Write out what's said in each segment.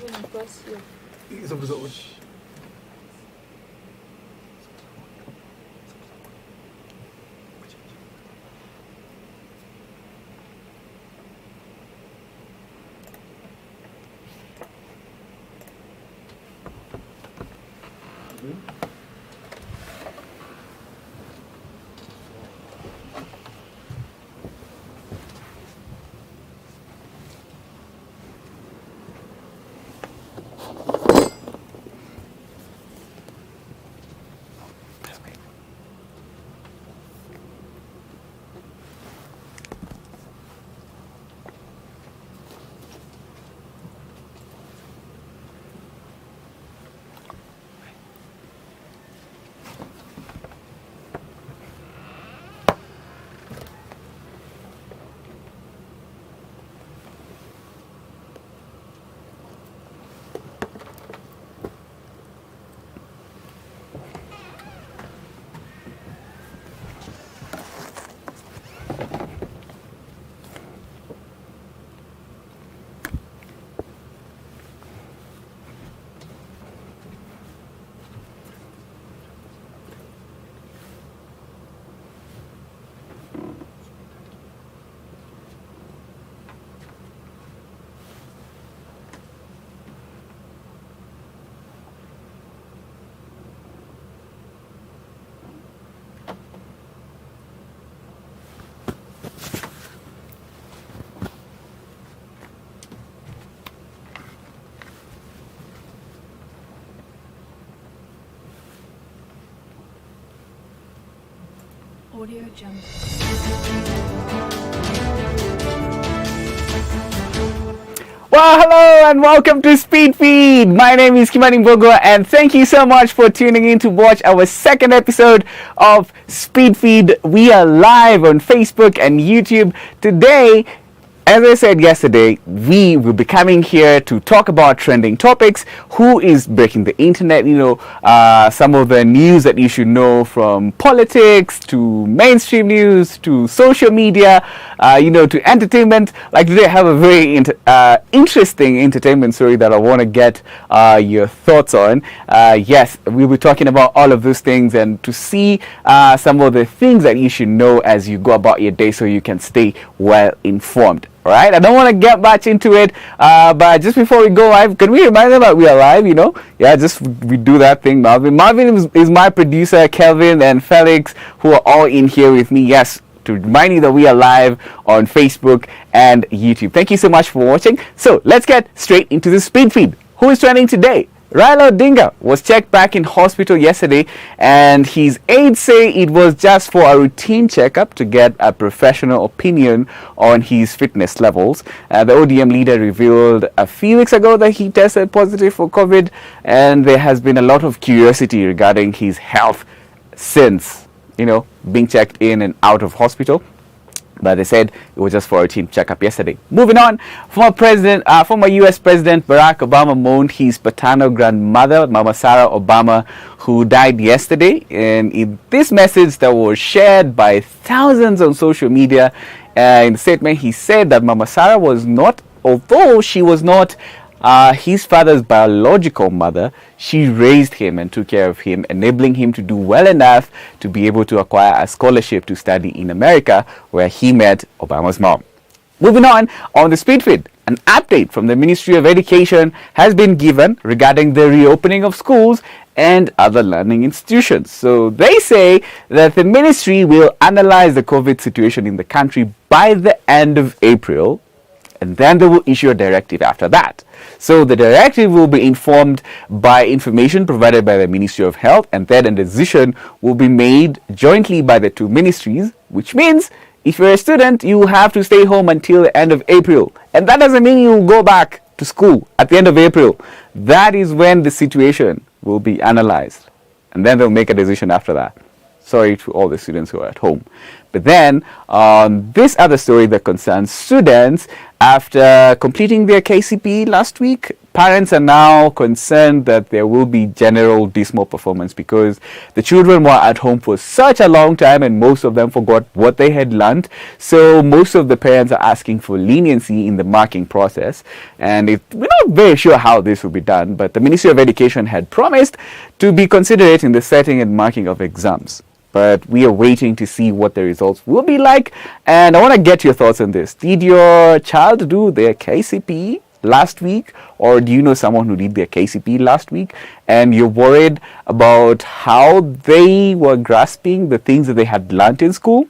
even in first year. Audio Jungle. Well, hello and welcome to Speed Feed. My name is Kimani Bogo and thank you so much for tuning in to watch our second episode of Speed Feed. We are live on Facebook and YouTube. Today, as I said yesterday, we will be coming here to talk about trending topics, who is breaking the internet, some of the news that you should know, from politics to mainstream news to social media, to entertainment. Like today I have a very interesting entertainment story that I want to get your thoughts on. Yes, we'll be talking about all of those things and to see some of the things that you should know as you go about your day so you can stay well informed. All right, I don't want to get much into it, but just before we go live, can we remind them that we are live, Yeah, we do that thing, Marvin. Marvin is my producer, Kelvin and Felix, who are all in here with me, yes, to remind you that we are live on Facebook and YouTube. Thank you so much for watching. So, let's get straight into the Speed Feed. Who is trending today? Raila Odinga was checked back in hospital yesterday and his aides say it was just for a routine checkup to get a professional opinion on his fitness levels. The ODM leader revealed a few weeks ago that he tested positive for COVID, and there has been a lot of curiosity regarding his health since, being checked in and out of hospital. But they said it was just for a routine checkup yesterday. Moving on, former U.S. President Barack Obama mourned his paternal grandmother, Mama Sarah Obama, who died yesterday. And in this message that was shared by thousands on social media, in the statement he said that Mama Sarah was not, although she was not his father's biological mother, she raised him and took care of him, enabling him to do well enough to be able to acquire a scholarship to study in America, where he met Obama's mom. Moving on the Speed Feed, an update from the Ministry of Education has been given regarding the reopening of schools and other learning institutions. So they say that the ministry will analyze the COVID situation in the country by the end of April, and then they will issue a directive after that. So the directive will be informed by information provided by the Ministry of Health, and then a decision will be made jointly by the two ministries, which means if you're a student, you have to stay home until the end of April. And that doesn't mean you will go back to school at the end of April. That is when the situation will be analyzed, and then they'll make a decision after that. Sorry to all the students who are at home. But then, on this other story that concerns students, after completing their KCPE last week, parents are now concerned that there will be general dismal performance because the children were at home for such a long time and most of them forgot what they had learned. So most of the parents are asking for leniency in the marking process, and we're not very sure how this will be done, but the Ministry of Education had promised to be considerate in the setting and marking of exams. But we are waiting to see what the results will be like, and I want to get your thoughts on this. Did your child do their KCPE last week, or do you know someone who did their KCPE last week and you're worried about how they were grasping the things that they had learned in school?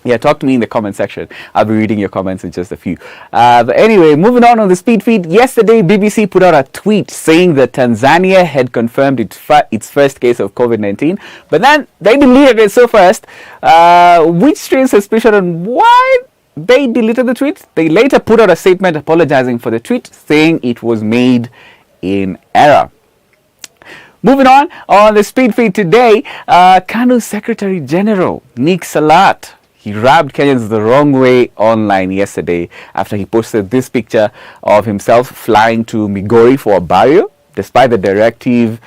Yeah, talk to me in the comment section. I'll be reading your comments in just a few. But anyway, moving on the speed feed. Yesterday, BBC put out a tweet saying that Tanzania had confirmed its first case of COVID-19. But then they deleted it so fast, which raised suspicion on why they deleted the tweet. They later put out a statement apologizing for the tweet, saying it was made in error. Moving on the speed feed today, Kanu's Secretary General, Nick Salat, he rubbed Kenyans the wrong way online yesterday after he posted this picture of himself flying to Migori for a burial, despite the directive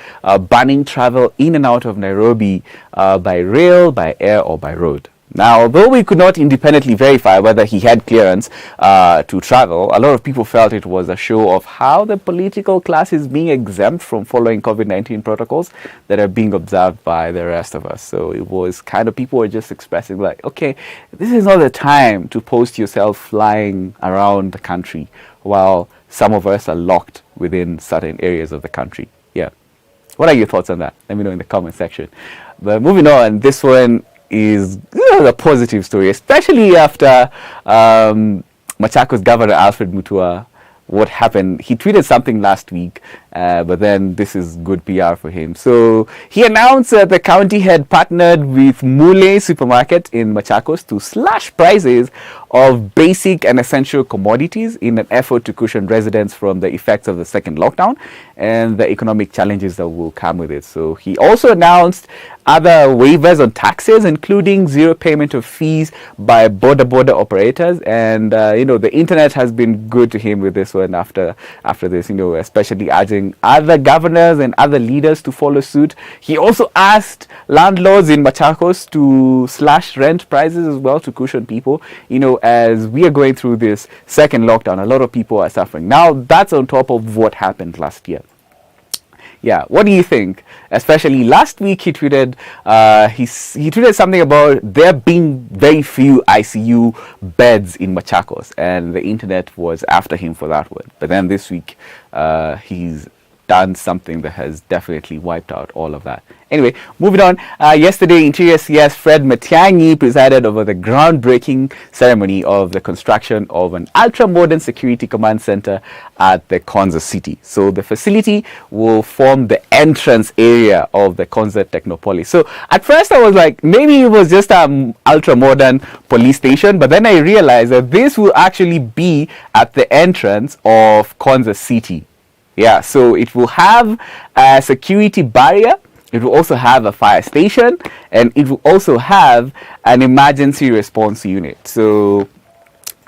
banning travel in and out of Nairobi by rail, by air, or by road. Now, although we could not independently verify whether he had clearance to travel, a lot of people felt it was a show of how the political class is being exempt from following COVID-19 protocols that are being observed by the rest of us. So it was kind of, people were just expressing like, okay, this is not the time to post yourself flying around the country while some of us are locked within certain areas of the country. Yeah. What are your thoughts on that? Let me know in the comment section. But moving on, this one is a positive story, especially after Machakos Governor Alfred Mutua, what happened. He tweeted something last week, but then this is good PR for him. So he announced that the county had partnered with Mule Supermarket in Machakos to slash prices of basic and essential commodities in an effort to cushion residents from the effects of the second lockdown and the economic challenges that will come with it. So he also announced other waivers on taxes, including zero payment of fees by border operators. And the internet has been good to him with this one after this, especially urging other governors and other leaders to follow suit. He also asked landlords in Machakos to slash rent prices as well to cushion people. As we are going through this second lockdown, a lot of people are suffering. Now, that's on top of what happened last year. Yeah, what do you think? Especially last week, he tweeted he tweeted something about there being very few ICU beds in Machakos, and the internet was after him for that one. But then this week, he's done something that has definitely wiped out all of that. Anyway, moving on. Yesterday, Interior CS Fred Matiang'i presided over the groundbreaking ceremony of the construction of an ultra-modern security command center at the Konza City. So the facility will form the entrance area of the Konza Technopolis. So at first I was like, maybe it was just an ultra-modern police station, but then I realized that this will actually be at the entrance of Konza City. Yeah, so it will have a security barrier, it will also have a fire station, and it will also have an emergency response unit. So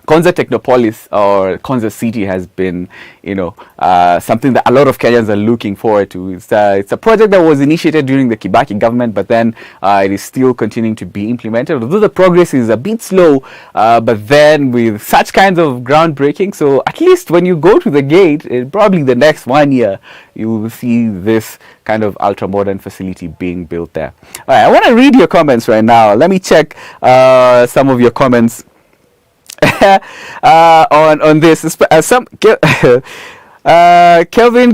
Konza Technopolis or Konza City has been, something that a lot of Kenyans are looking forward to. It's a project that was initiated during the Kibaki government, but then it is still continuing to be implemented. Although the progress is a bit slow, but then with such kinds of groundbreaking, so at least when you go to the gate, probably the next 1 year, you will see this kind of ultra-modern facility being built there. All right, I want to read your comments right now. Let me check some of your comments. on this, Kelvin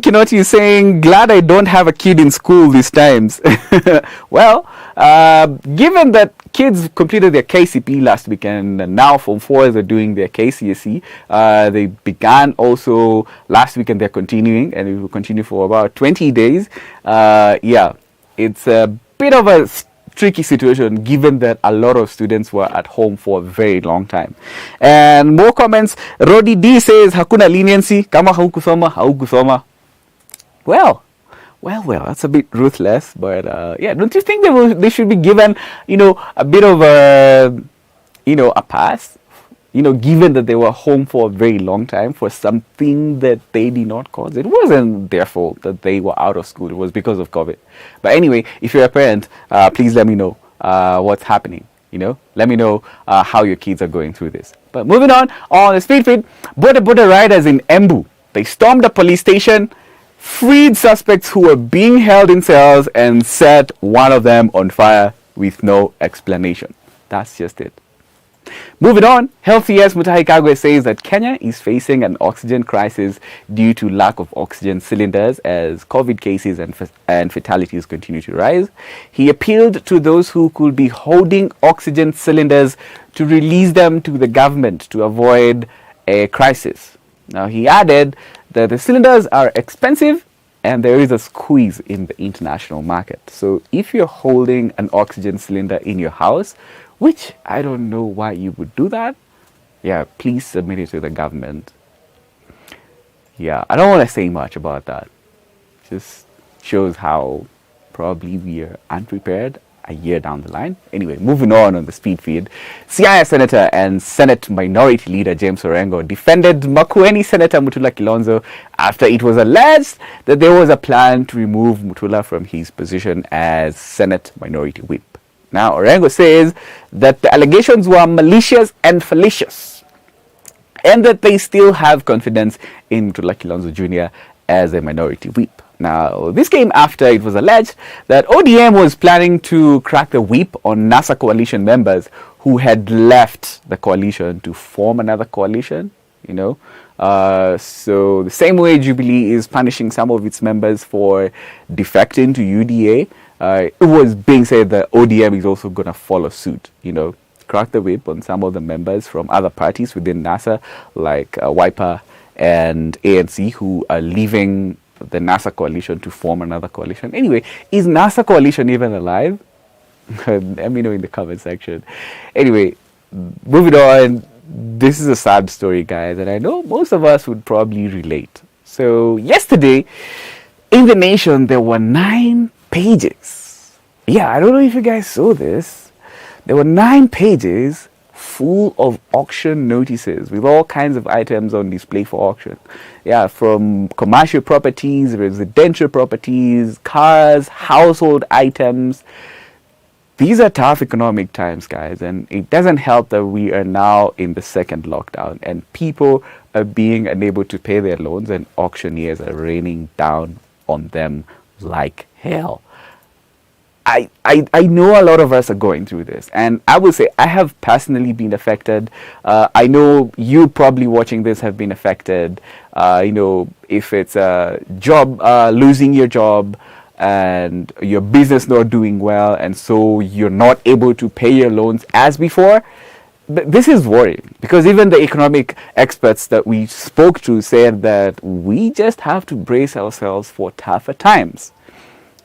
Kinoti is saying, glad I don't have a kid in school these times. Well, given that kids completed their KCPE last weekend and now Form 4s are doing their KCSE, they began also last week and they're continuing, and it will continue for about 20 days. It's a bit of a tricky situation given that a lot of students were at home for a very long time. And more comments. Rodi D says hakuna leniency, kama haukusoma. Well, that's a bit ruthless, but don't you think they should be given a bit of a pass given that they were home for a very long time for something that they did not cause. It wasn't their fault that they were out of school. It was because of COVID. But anyway, if you're a parent, please let me know what's happening. Let me know how your kids are going through this. But moving on the speed feed, Boda riders in Embu, they stormed a police station, freed suspects who were being held in cells, and set one of them on fire with no explanation. That's just it. Moving on, Health CS Mutahi Kagwe says that Kenya is facing an oxygen crisis due to lack of oxygen cylinders as COVID cases and fatalities continue to rise. He appealed to those who could be holding oxygen cylinders to release them to the government to avoid a crisis. Now, he added that the cylinders are expensive and there is a squeeze in the international market. So if you're holding an oxygen cylinder in your house, which I don't know why you would do that, yeah, please submit it to the government. Yeah, I don't want to say much about that. Just shows how probably we are unprepared a year down the line. Anyway, moving on the speed feed. Siaya Senator and Senate Minority Leader James Orengo defended Makueni Senator Mutula Kilonzo after it was alleged that there was a plan to remove Mutula from his position as Senate Minority Whip. Now, Orengo says that the allegations were malicious and fallacious, and that they still have confidence in Mutula Kilonzo Jr. as a minority whip. Now, this came after it was alleged that ODM was planning to crack the whip on NASA coalition members who had left the coalition to form another coalition, So the same way Jubilee is punishing some of its members for defecting to UDA, it was being said that ODM is also going to follow suit, crack the whip on some of the members from other parties within NASA, like WIPA and ANC, who are leaving the NASA coalition to form another coalition. Anyway, is NASA coalition even alive? Let me know in the comment section. Anyway, moving on. This is a sad story, guys, and I know most of us would probably relate. So yesterday, in The Nation, there were 9 pages. Yeah, I don't know if you guys saw this. There were 9 pages full of auction notices with all kinds of items on display for auction. Yeah, from commercial properties, residential properties, cars, household items. These are tough economic times, guys, and it doesn't help that we are now in the second lockdown and people are being unable to pay their loans and auctioneers are raining down on them like hell. I know a lot of us are going through this, and I will say I have personally been affected. I know you probably watching this have been affected. If it's a job, losing your job, and your business not doing well, and so you're not able to pay your loans as before. This is worrying because even the economic experts that we spoke to said that we just have to brace ourselves for tougher times.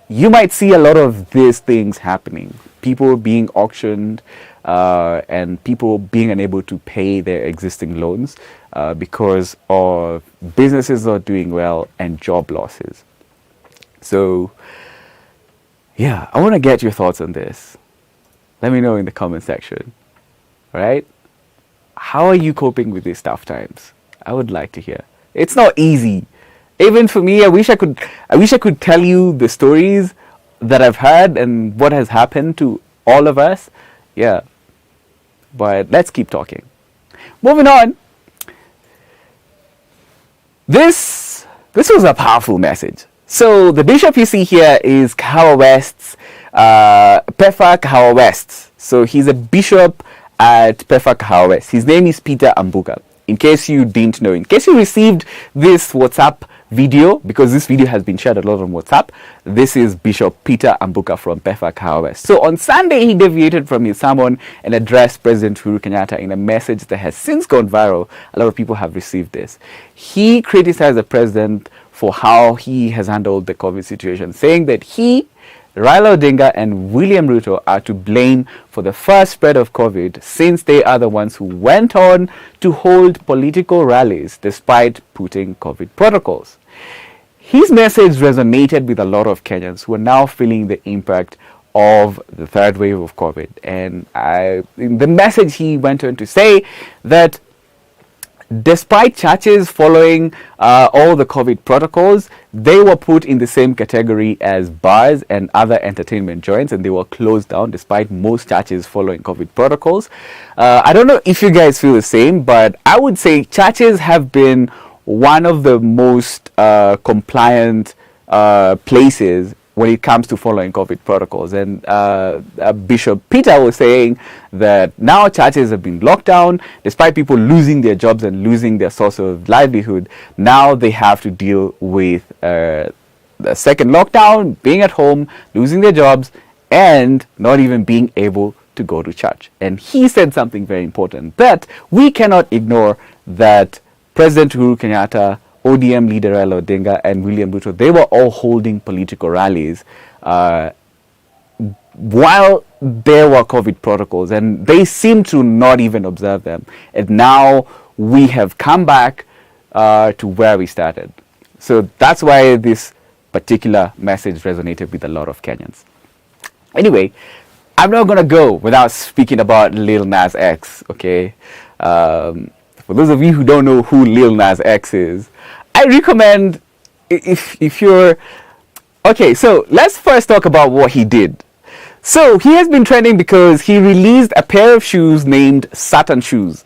You might see a lot of these things happening. People being auctioned and people being unable to pay their existing loans because of businesses not doing well and job losses. So, yeah, I want to get your thoughts on this. Let me know in the comment section. All right? How are you coping with these tough times? I would like to hear. It's not easy. Even for me, I wish I could tell you the stories that I've heard and what has happened to all of us. Yeah. But let's keep talking. Moving on. This was a powerful message. So the bishop you see here is Kahawa West's, Pefa Kahawa West. So he's a bishop at Pefa Kahawa West. His name is Peter Ambuka. In case you didn't know, in case you received this WhatsApp video, because this video has been shared a lot on WhatsApp, this is Bishop Peter Ambuka from Pefa Kahawa West. So on Sunday, he deviated from his sermon and addressed President Uhuru Kenyatta in a message that has since gone viral. A lot of people have received this. He criticized the president for how he has handled the COVID situation, saying that he, Raila Odinga and William Ruto are to blame for the first spread of COVID, since they are the ones who went on to hold political rallies despite putting COVID protocols. His message resonated with a lot of Kenyans who are now feeling the impact of the third wave of COVID. And in the message, he went on to say that despite churches following all the COVID protocols, they were put in the same category as bars and other entertainment joints, and they were closed down despite most churches following COVID protocols. I don't know if you guys feel the same, but I would say churches have been one of the most compliant places when it comes to following COVID protocols. And Bishop Peter was saying that now churches have been locked down, despite people losing their jobs and losing their source of livelihood. Now they have to deal with the second lockdown, being at home, losing their jobs, and not even being able to go to church. And he said something very important, that we cannot ignore that President Uhuru Kenyatta, ODM leader Raila Odinga, and William Ruto, they were all holding political rallies while there were COVID protocols, and they seem to not even observe them. And now we have come back to where we started. So that's why this particular message resonated with a lot of Kenyans. Anyway, I'm not going to go without speaking about Lil Nas X, okay? For those of you who don't know who Lil Nas X is, I recommend if you're... Okay, so let's first talk about what he did. So he has been trending because he released a pair of shoes named Saturn shoes,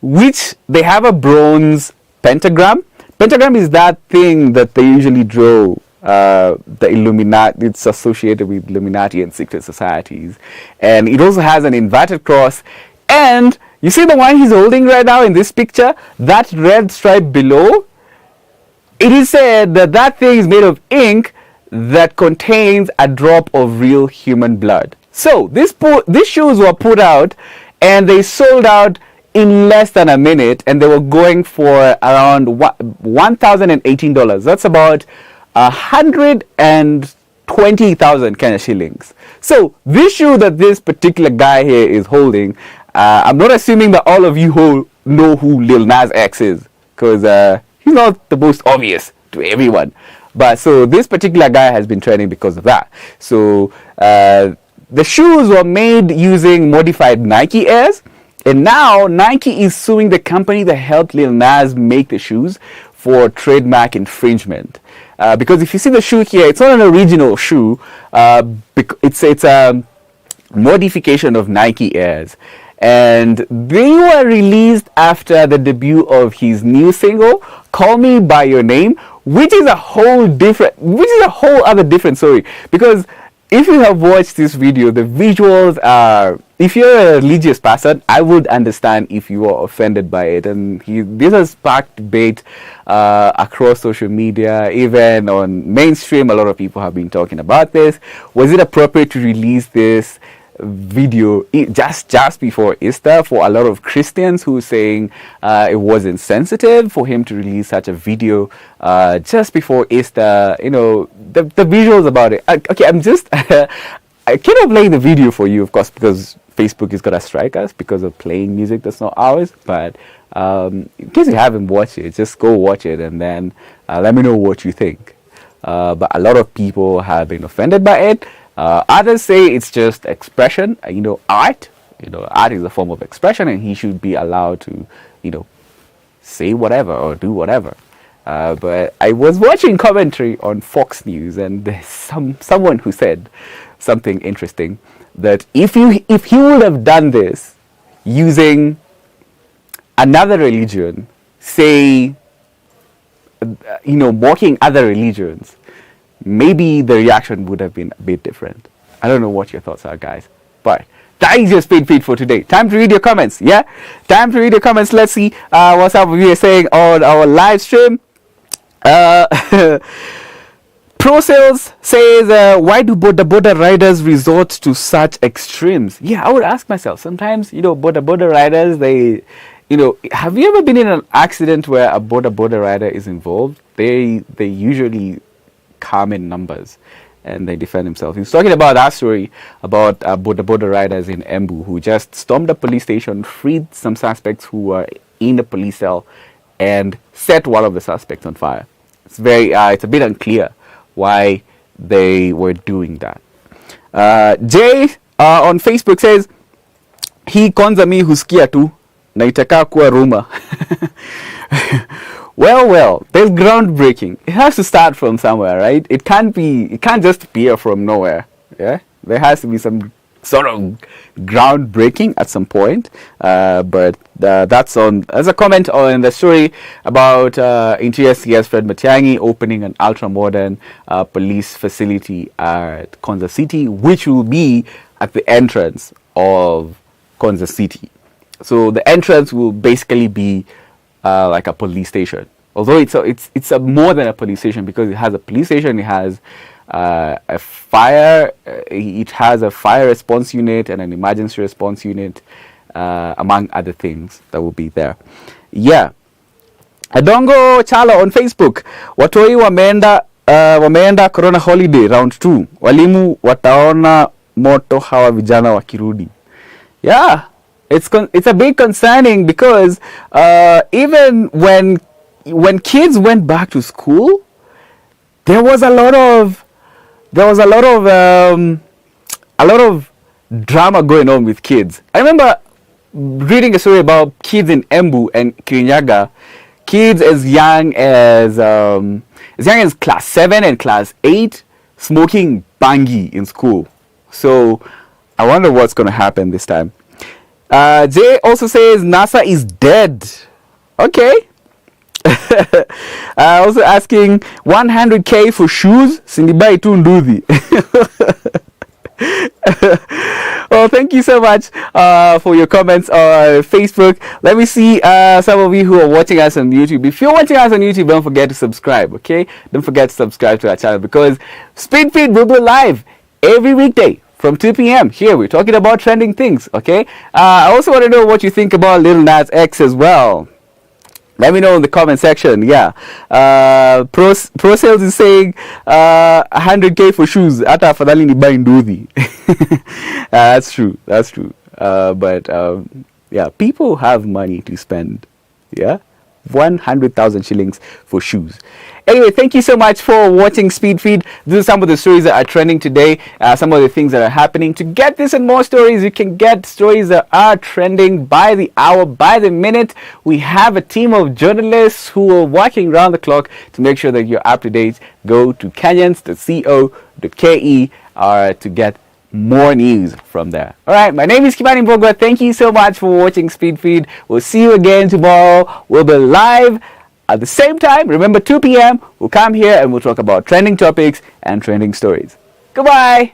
which they have a bronze pentagram. Pentagram is that thing that they usually draw the Illuminati. It's associated with Illuminati and secret societies. And it also has an inverted cross. And you see the one he's holding right now in this picture? That red stripe below? It is said that that thing is made of ink that contains a drop of real human blood. So these shoes were put out and they sold out in less than a minute, and they were going for around $1,018. That's about 120,000 Kenya shillings. So this shoe that this particular guy here is holding, I'm not assuming that all of you know who Lil Nas X is, because he's not the most obvious to everyone. But so this particular guy has been trending because of that. So the shoes were made using modified Nike Airs, and now Nike is suing the company that helped Lil Nas make the shoes for trademark infringement. Because if you see the shoe here, it's not an original shoe. It's a modification of Nike Airs. And they were released after the debut of his new single, Call Me By Your Name, which is a whole other different story. Because if you have watched this video, the visuals are, if you're a religious person, I would understand if you are offended by it. And this has sparked debate across social media, even on mainstream. A lot of people have been talking about this. Was it appropriate to release this video just before Easter? For a lot of Christians who are saying it was insensitive for him to release such a video just before Easter. You know, the visuals about it. Okay, I'm just I cannot play the video for you, of course, because Facebook is gonna strike us because of playing music that's not ours. But in case you haven't watched it, just go watch it and then let me know what you think. But a lot of people have been offended by it. Others say it's just expression, art. Art is a form of expression, and he should be allowed to, say whatever or do whatever. But I was watching commentary on Fox News, and there's someone who said something interesting, that if he would have done this using another religion, say, mocking other religions, maybe the reaction would have been a bit different. I don't know what your thoughts are, guys. But that is your speed feed for today. Time to read your comments, yeah? Time to read your comments. Let's see what some of you are saying on our live stream. Pro Sales says, why do boda riders resort to such extremes? Yeah, I would ask myself. Sometimes, boda riders, they... have you ever been in an accident where a boda rider is involved? They usually come in numbers and they defend themselves. He was talking about that story about boda riders in Embu who just stormed a police station, freed some suspects who were in the police cell, and set one of the suspects on fire. It's a bit unclear why they were doing that. Jay on Facebook says, hii kwanza mi husikia tu na itakaa kuwa rumor. Well, there's groundbreaking. It has to start from somewhere, right? It can't just appear from nowhere. Yeah, there has to be some sort of groundbreaking at some point. But that's on as a comment on the story about Interior CS Fred Matiang'i opening an ultra-modern police facility at Konza City, which will be at the entrance of Konza City. So the entrance will basically be like a police station. Although it's more than a police station, because it has a police station, it has a fire response unit and an emergency response unit, among other things that will be there. Yeah. Adongo Chala on Facebook, watoi wameenda corona holiday round 2. Walimu wataona moto hawa vijana wakirudi. Yeah. It's a bit concerning, because even when kids went back to school, there was a lot of drama going on with kids. I remember reading a story about kids in Embu and Kirinyaga, kids as young as class 7 and class 8 smoking bangi in school. So I wonder what's going to happen this time. Jay also says NASA is dead. Okay. Also asking 100k for shoes. Sindibai tu nduthi. Well, thank you so much for your comments on Facebook. Let me see some of you who are watching us on YouTube. If you're watching us on YouTube, don't forget to subscribe, okay? Don't forget to subscribe to our channel, because Speed Feed will be live every weekday from 2 p.m. Here we're talking about trending things, okay? I also want to know what you think about Lil Nas X as well. Let me know in the comment section. Yeah. Pro Sales is saying 100k for shoes. Ata afadhali ni buy nduthi. That's true. But yeah, people have money to spend. Yeah. 100,000 shillings for shoes. Anyway, thank you so much for watching Speed Feed. These are some of the stories that are trending today, some of the things that are happening. To get this and more stories, you can get stories that are trending by the hour, by the minute. We have a team of journalists who are working around the clock to make sure that you're up to date. Go to Kenyans.co.ke to get more news from there. Alright, my name is Kimani Mbogwa. Thank you so much for watching Speed Feed. We'll see you again tomorrow. We'll be live at the same time. Remember, 2 p.m. We'll come here and we'll talk about trending topics and trending stories. Goodbye.